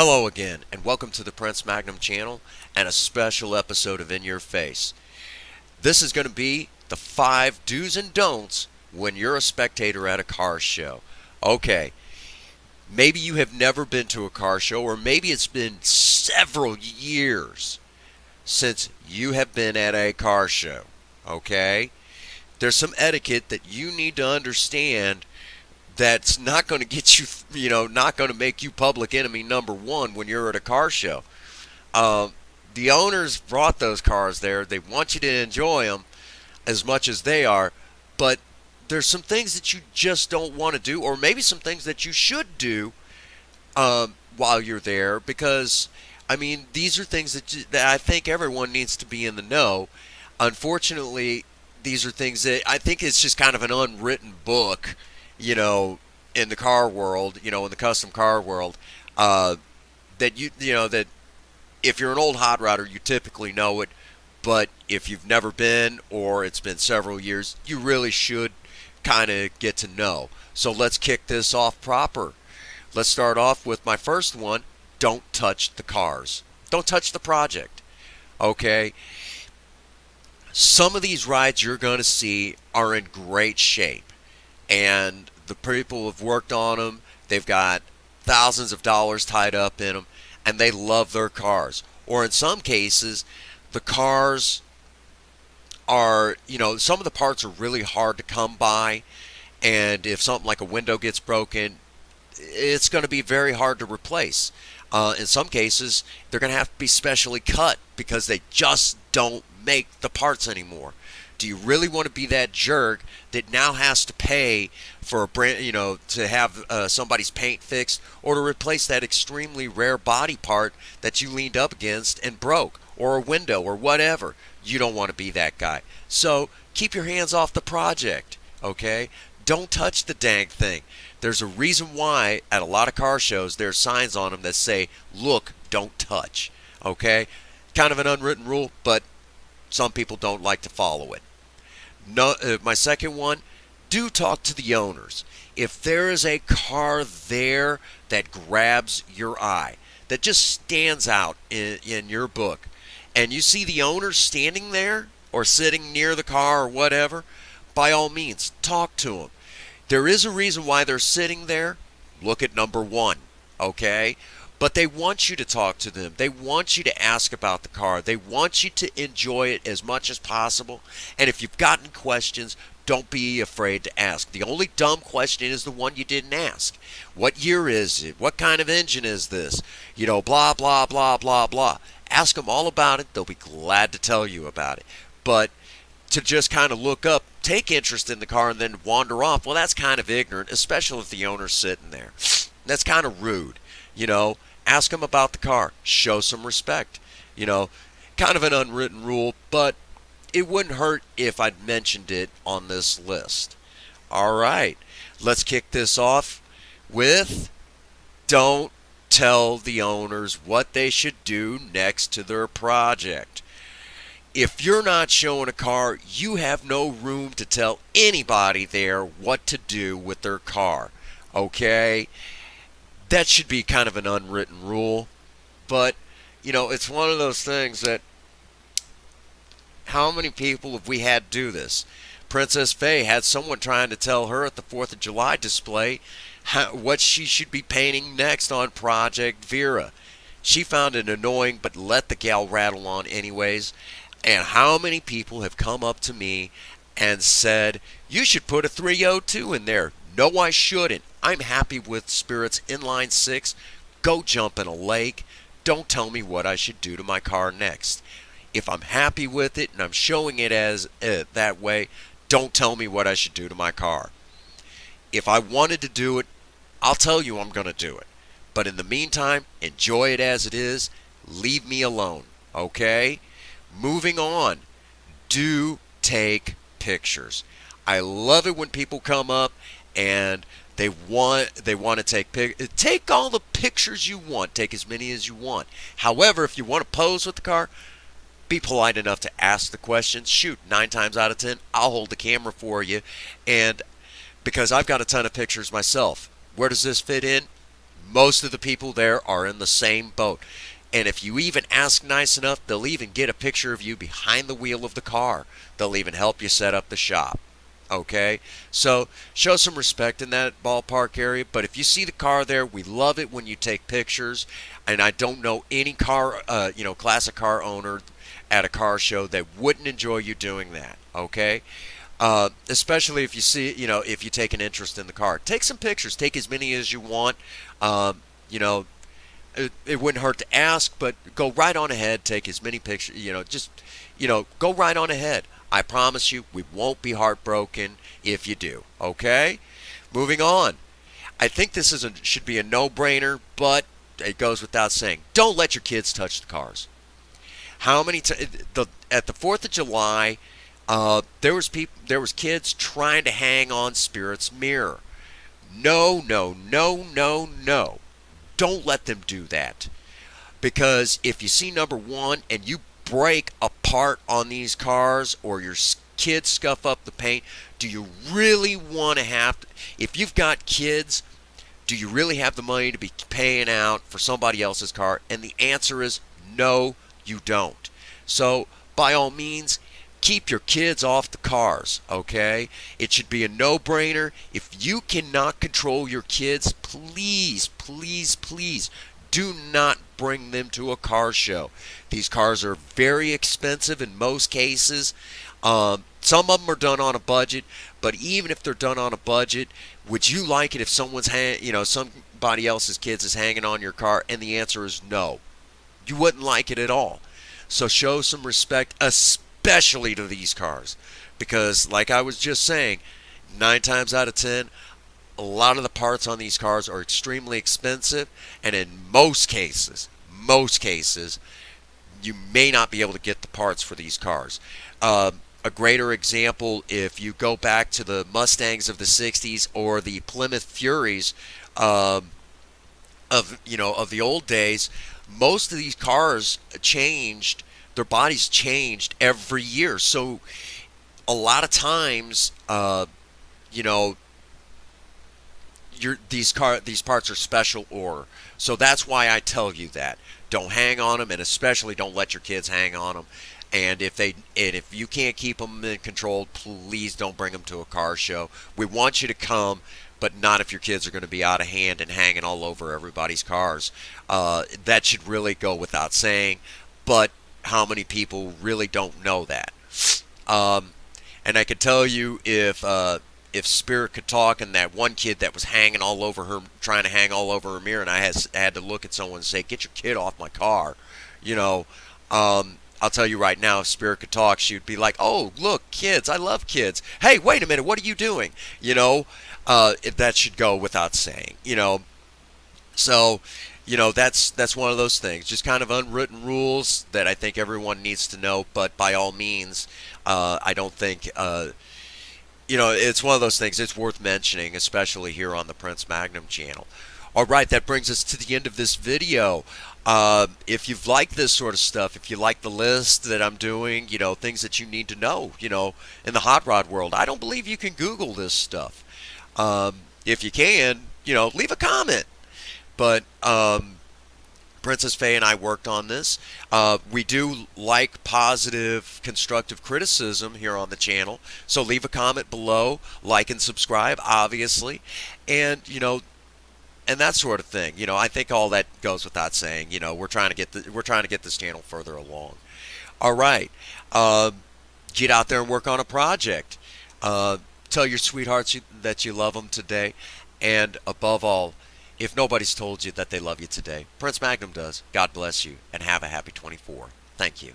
Hello again, and welcome to the Prince Magnum channel and a special episode of In Your Face. This is going to be the 5 do's and don'ts when you're a spectator at a car show. Okay, maybe you have never been to a car show, or maybe it's been several years since you have been at a car show. Okay, there's some etiquette that you need to understand that's not going to get you, not going to make you public enemy number one when you're at a car show. The owners brought those cars there. They want you to enjoy them as much as they are, but there's some things that you just don't want to do, or maybe some things that you should do while you're there, because, these are things that I think everyone needs to be in the know. Unfortunately, these are things that I think it's just kind of an unwritten book, in the car world, in the custom car world, that if you're an old hot rodder, you typically know it. But if you've never been, or it's been several years, you really should kind of get to know. So let's kick this off proper. Let's start off with my first one. Don't touch the cars. Don't touch the project. Okay? Some of these rides you're going to see are in great shape, and the people have worked on them. They've got thousands of dollars tied up in them, and they love their cars. Or in some cases, the cars are, some of the parts are really hard to come by, and if something like a window gets broken, it's going to be very hard to replace. In some cases, they're going to have to be specially cut because they just don't make the parts anymore. Do you really want to be that jerk that now has to pay for a brand, to have somebody's paint fixed, or to replace that extremely rare body part that you leaned up against and broke, or a window, or whatever? You don't want to be that guy. So keep your hands off the project, okay? Don't touch the dang thing. There's a reason why at a lot of car shows there's signs on them that say, "Look, don't touch," okay? Kind of an unwritten rule, but some people don't like to follow it. No, my second one, do talk to the owners. If there is a car there that grabs your eye, that just stands out in your book, and you see the owner standing there or sitting near the car or whatever, by all means, talk to them. There is a reason why they're sitting there. Look at number 1, okay? But they want you to talk to them. They want you to ask about the car. They want you to enjoy it as much as possible. And if you've gotten questions, don't be afraid to ask. The only dumb question is the one you didn't ask. What year is it? What kind of engine is this? Blah, blah, blah, blah, blah. Ask them all about it. They'll be glad to tell you about it. But to just kind of look up, take interest in the car, and then wander off, well, that's kind of ignorant, especially if the owner's sitting there. That's kind of rude. Ask them about the car. Show some respect. Kind of an unwritten rule, but it wouldn't hurt if I'd mentioned it on this list. All right, let's kick this off with don't tell the owners what they should do next to their project. If you're not showing a car, you have no room to tell anybody there what to do with their car. Okay? That should be kind of an unwritten rule. But, it's one of those things that, how many people have we had do this? Princess Faye had someone trying to tell her at the 4th of July display what she should be painting next on Project Vera. She found it annoying, but let the gal rattle on anyways. And how many people have come up to me and said, "You should put a 302 in there." No, I shouldn't. I'm happy with Spirit's inline 6. Go jump in a lake. Don't tell me what I should do to my car next. If I'm happy with it and I'm showing it as that way, don't tell me what I should do to my car. If I wanted to do it, I'll tell you I'm going to do it. But in the meantime, enjoy it as it is. Leave me alone, okay? Moving on. Do take pictures. I love it when people come up and they want to take all the pictures you want. Take as many as you want. However, if you want to pose with the car, be polite enough to ask the questions. Shoot, 9 times out of 10, I'll hold the camera for you. And because I've got a ton of pictures myself, where does this fit in? Most of the people there are in the same boat. And if you even ask nice enough, they'll even get a picture of you behind the wheel of the car. They'll even help you set up the shop. Okay? So show some respect in that ballpark area. But if you see the car there, we love it when you take pictures. And I don't know any car, classic car owner at a car show that wouldn't enjoy you doing that. Okay? Especially if you see, if you take an interest in the car. Take some pictures. Take as many as you want. Um, you know, it wouldn't hurt to ask, but go right on ahead. Take as many pictures. Go right on ahead. I promise you, we won't be heartbroken if you do. Okay? Moving on. I think this should be a no-brainer, but it goes without saying. Don't let your kids touch the cars. How many at the 4th of July, there was kids trying to hang on Spirit's mirror. No, no, no, no, no. Don't let them do that. Because if you see number one and you break a part on these cars or your kids scuff up the paint, do you really want to if you've got kids, do you really have the money to be paying out for somebody else's car? And the answer is no, you don't. So by all means, keep your kids off the cars, okay? It should be a no-brainer. If you cannot control your kids, please, please, please do not bring them to a car show. These cars are very expensive in most cases. Some of them are done on a budget, but even if they're done on a budget, would you like it if somebody else's kids is hanging on your car? And the answer is no. You wouldn't like it at all. So show some respect, especially to these cars, because like I was just saying, 9 times out of 10, a lot of the parts on these cars are extremely expensive, and in most cases, you may not be able to get the parts for these cars. A greater example, if you go back to the Mustangs of the 60s or the Plymouth Furies of the old days, most of these cars changed, their bodies changed every year. So a lot of times, these parts are special order. So that's why I tell you that. Don't hang on them, and especially don't let your kids hang on them. And if you can't keep them in control, please don't bring them to a car show. We want you to come, but not if your kids are going to be out of hand and hanging all over everybody's cars. That should really go without saying, but how many people really don't know that? And I can tell you, if Spirit could talk, and that one kid that was hanging all over her, trying to hang all over her mirror, and I had to look at someone and say, "Get your kid off my car," I'll tell you right now, if Spirit could talk, she would be like, "Oh, look, kids, I love kids. Hey, wait a minute, what are you doing?" That should go without saying. So, that's one of those things. Just kind of unwritten rules that I think everyone needs to know. But by all means, I don't think, it's one of those things. It's worth mentioning, especially here on the Prince Magnum channel. All right, that brings us to the end of this video. If you've liked this sort of stuff, if you like the list that I'm doing, things that you need to know, in the hot rod world, I don't believe you can Google this stuff. If you can, leave a comment. But Princess Faye and I worked on this. We do like positive, constructive criticism here on the channel. So leave a comment below, like and subscribe, obviously. And, and that sort of thing. I think all that goes without saying. We're trying to get this channel further along. All right, get out there and work on a project. Tell your sweethearts that you love them today, and above all, if nobody's told you that they love you today, Prince Magnum does. God bless you, and have a happy 24. Thank you.